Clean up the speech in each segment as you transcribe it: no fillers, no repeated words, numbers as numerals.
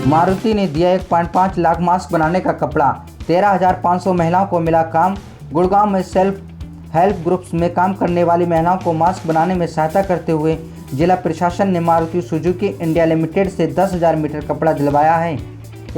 मारुति ने दिया 1.5 लाख मास्क बनाने का कपड़ा। 13,500 महिलाओं को मिला काम। गुड़गांव में सेल्फ हेल्प ग्रुप्स में काम करने वाली महिलाओं को मास्क बनाने में सहायता करते हुए जिला प्रशासन ने मारुति सुजुकी इंडिया लिमिटेड से 10,000 मीटर कपड़ा दिलवाया है।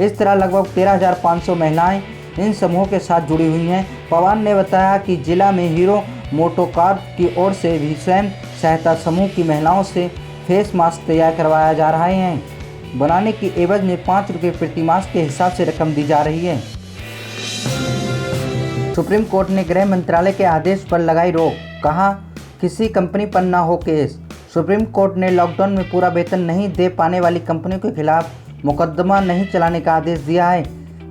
इस तरह लगभग 13,500 महिलाएं इन समूहों के साथ जुड़ी हुई हैं। पवार ने बताया कि जिला में हीरो मोटोकॉर्प की ओर से भी स्वयं सहायता समूह की महिलाओं से फेस मास्क तैयार करवाया जा रहा है। बनाने की एवज में 5 रुपये प्रति मास्क के हिसाब से रकम दी जा रही है। सुप्रीम कोर्ट ने गृह मंत्रालय के आदेश पर लगाई रोक, कहा किसी कंपनी पर न हो केस। सुप्रीम कोर्ट ने लॉकडाउन में पूरा वेतन नहीं दे पाने वाली कंपनियों के खिलाफ मुकदमा नहीं चलाने का आदेश दिया है।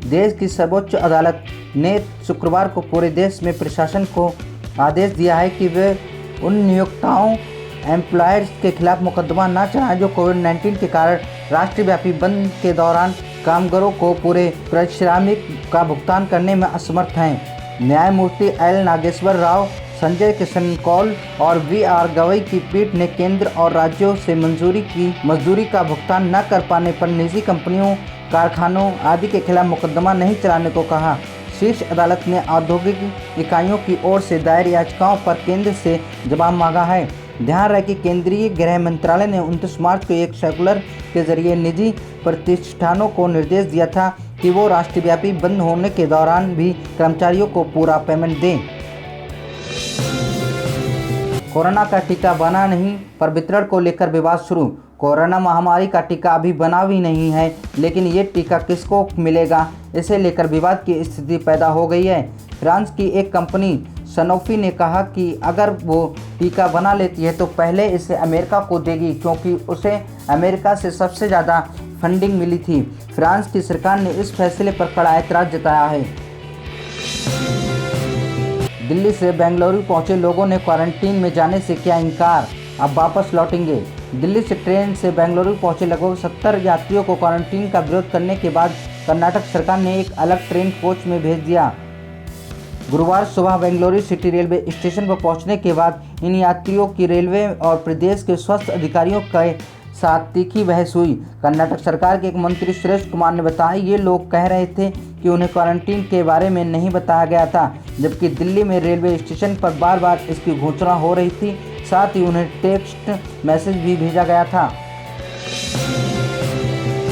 देश की सर्वोच्च अदालत ने शुक्रवार को पूरे देश में प्रशासन को आदेश दिया है कि वे उन नियोक्ताओं एम्प्लॉयर्स के खिलाफ मुकदमा न चलाएं जो कोविड-19 के कारण राष्ट्रव्यापी बंद के दौरान कामगारों को पूरे पारिश्रमिक का भुगतान करने में असमर्थ हैं। न्यायमूर्ति एल नागेश्वर राव, संजय किशन कौल और वी.आर. गवई की पीठ ने केंद्र और राज्यों से मजदूरी का भुगतान न कर पाने पर निजी कंपनियों, कारखानों आदि के खिलाफ मुकदमा नहीं चलाने को कहा। शीर्ष अदालत ने औद्योगिक इकाइयों की ओर से दायर याचिकाओं पर केंद्र से जवाब मांगा है। ध्यान रहे कि केंद्रीय गृह मंत्रालय ने 29 मार्च को एक सर्कुलर के जरिए निजी प्रतिष्ठानों को निर्देश दिया था कि वो राष्ट्रव्यापी बंद होने के दौरान भी कर्मचारियों को पूरा पेमेंट दें। कोरोना का टीका बना नहीं पर वितरण को लेकर विवाद शुरू। कोरोना महामारी का टीका अभी बना भी नहीं है, लेकिन ये टीका किसको मिलेगा, इसे लेकर विवाद की स्थिति पैदा हो गई है। फ्रांस की एक कंपनी सनोफी ने कहा कि अगर वो टीका बना लेती है तो पहले इसे अमेरिका को देगी, क्योंकि उसे अमेरिका से सबसे ज़्यादा फंडिंग मिली थी। फ्रांस की सरकार ने इस फैसले पर कड़ा ऐतराज़ जताया है। दिल्ली से बेंगलुरु पहुंचे लोगों ने क्वारंटीन में जाने से किया इनकार, अब वापस लौटेंगे। दिल्ली से ट्रेन से बेंगलुरु पहुंचे लगभग 70 यात्रियों को क्वारंटीन का विरोध करने के बाद कर्नाटक सरकार ने एक अलग ट्रेन कोच में भेज दिया। गुरुवार सुबह बेंगलुरु सिटी रेलवे स्टेशन पर पहुंचने के बाद इन यात्रियों की रेलवे और प्रदेश के स्वास्थ्य अधिकारियों के साथ तीखी बहस हुई। कर्नाटक सरकार के एक मंत्री सुरेश कुमार ने बताया, ये लोग कह रहे थे कि उन्हें क्वारंटीन के बारे में नहीं बताया गया था, जबकि दिल्ली में रेलवे स्टेशन पर बार बार इसकी घोषणा हो रही थी। साथ ही उन्हें टेक्स्ट मैसेज भी भेजा गया था।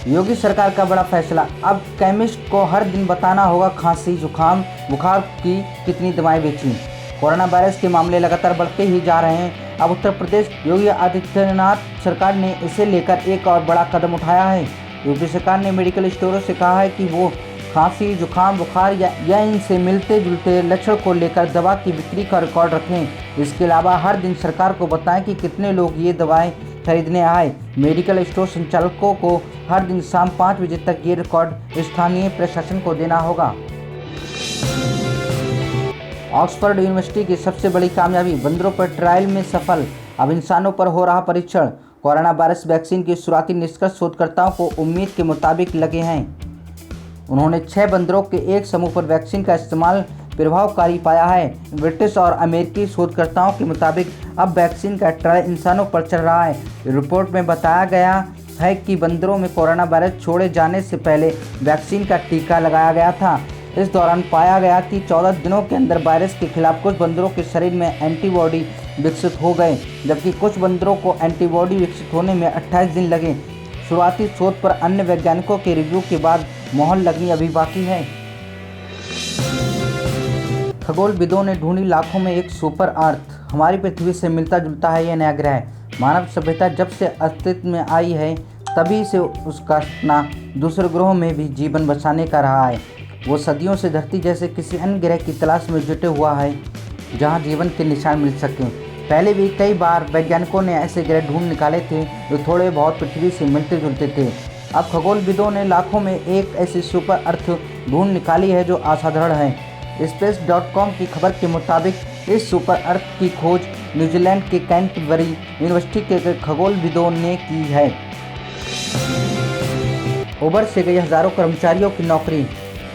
योगी सरकार का बड़ा फैसला, अब केमिस्ट को हर दिन बताना होगा खांसी, जुकाम, बुखार की कितनी दवाएं बेची। कोरोना वायरस के मामले लगातार बढ़ते ही जा रहे हैं। अब उत्तर प्रदेश योगी आदित्यनाथ सरकार ने इसे लेकर एक और बड़ा कदम उठाया है। यूपी सरकार ने मेडिकल स्टोरों से कहा है कि वो खांसी, जुकाम, बुखार या इनसे मिलते जुलते लक्षण को लेकर दवा की बिक्री का रिकॉर्ड रखें। इसके अलावा हर दिन सरकार को बताएं कि कितने लोग ये दवाएं खरीदने आए। मेडिकल स्टोर संचालकों को हर दिन शाम 5 बजे तक ये रिकॉर्ड स्थानीय प्रशासन को देना होगा। ऑक्सफोर्ड यूनिवर्सिटी की सबसे बड़ी कामयाबी, बंदरों पर ट्रायल में सफल, अब इंसानों पर हो रहा परीक्षण। कोरोना वायरस वैक्सीन की शुरुआती निष्कर्ष शोधकर्ताओं को उम्मीद के मुताबिक लगे हैं। उन्होंने 6 बंदरों के एक समूह पर वैक्सीन का इस्तेमाल प्रभावकारी पाया है। ब्रिटिश और अमेरिकी शोधकर्ताओं के मुताबिक अब वैक्सीन का ट्रायल इंसानों पर चल रहा है। रिपोर्ट में बताया गया है कि बंदरों में कोरोना वायरस छोड़े जाने से पहले वैक्सीन का टीका लगाया गया था। इस दौरान पाया गया कि 14 दिनों के अंदर वायरस के खिलाफ कुछ बंदरों के शरीर में एंटीबॉडी विकसित हो गए, जबकि कुछ बंदरों को एंटीबॉडी विकसित होने में 28 दिन लगे। शुरुआती शोध पर अन्य वैज्ञानिकों के रिव्यू के बाद मोहर लगनी अभी बाकी है। खगोलविदों ने ढूंढी लाखों में एक सुपर अर्थ, हमारी पृथ्वी से मिलता जुलता है यह नया ग्रह। मानव सभ्यता जब से अस्तित्व में आई है तभी से उसका सपना दूसरे ग्रहों में भी जीवन बसाने का रहा है। वो सदियों से धरती जैसे किसी अन्य ग्रह की तलाश में जुटे हुआ है जहां जीवन के निशान मिल सकें। पहले भी कई बार वैज्ञानिकों ने ऐसे ग्रह ढूंढ निकाले थे जो थोड़े बहुत पृथ्वी से मिलते जुलते थे। अब खगोलविदों ने लाखों में एक ऐसी सुपर अर्थ ढूंढ निकाली है जो असाधारण है। Space.com की खबर के मुताबिक इस सुपर अर्थ की खोज न्यूजीलैंड के कैंटरबरी यूनिवर्सिटी के खगोलविदों ने की है। उबर से गई हजारों कर्मचारियों की नौकरी,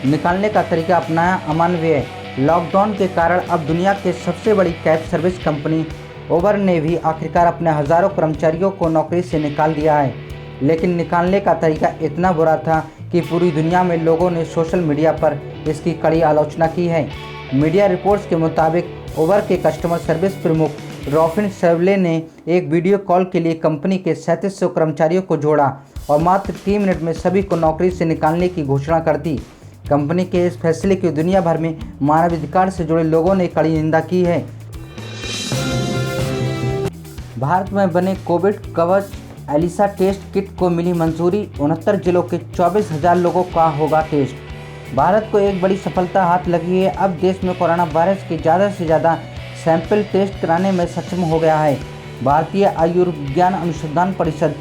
निकालने का तरीका अपनाया अमानवीय। लॉकडाउन के कारण अब दुनिया के सबसे बड़ी कैब सर्विस कंपनी उबर ने भी आखिरकार अपने हजारों कर्मचारियों को नौकरी से निकाल दिया है। लेकिन निकालने का तरीका इतना बुरा था कि पूरी दुनिया में लोगों ने सोशल मीडिया पर इसकी कड़ी आलोचना की है। मीडिया रिपोर्ट्स के मुताबिक उबर के कस्टमर सर्विस प्रमुख रॉबिन शेवले ने एक वीडियो कॉल के लिए कंपनी के 3700 कर्मचारियों को जोड़ा और मात्र 3 मिनट में सभी को नौकरी से निकालने की घोषणा कर दी। कंपनी के इस फैसले की दुनिया भर में मानवाधिकार से जुड़े लोगों ने कड़ी निंदा की है। भारत में बने कोविड कवच एलिसा टेस्ट किट को मिली मंजूरी। 69 जिलों के 24,000 लोगों का होगा टेस्ट। भारत को एक बड़ी सफलता हाथ लगी है। अब देश में कोरोना वायरस के ज़्यादा से ज़्यादा सैंपल टेस्ट कराने में सक्षम हो गया है। भारतीय आयुर्विज्ञान अनुसंधान परिषद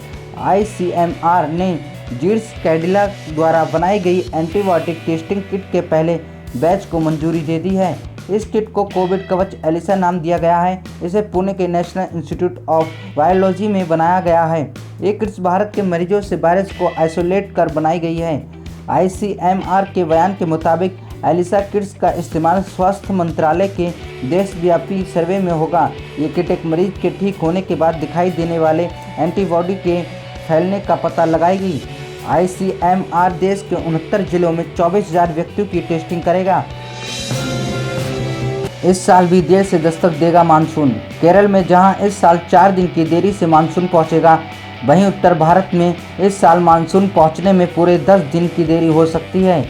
ICMR ने जीड्स कैडिला द्वारा बनाई गई एंटीबायोटिक टेस्टिंग किट के पहले बैच को मंजूरी दे दी है। इस किट को कोविड कवच एलिसा नाम दिया गया है। इसे पुणे के नेशनल इंस्टीट्यूट ऑफ वायरोलॉजी में बनाया गया है। ये किट्स भारत के मरीजों से वायरस को आइसोलेट कर बनाई गई है। ICMR के बयान के मुताबिक एलिसा किट्स का इस्तेमाल स्वास्थ्य मंत्रालय के देशव्यापी सर्वे में होगा। ये किट एक मरीज के ठीक होने के बाद दिखाई देने वाले एंटीबॉडी के फैलने का पता लगाएगी। ICMR देश के 69 जिलों में 24,000 व्यक्तियों की टेस्टिंग करेगा। इस साल भी देर से दस्तक देगा मानसून। केरल में जहां इस साल 4 दिन की देरी से मानसून पहुंचेगा, वहीं उत्तर भारत में इस साल मानसून पहुंचने में पूरे 10 दिन की देरी हो सकती है।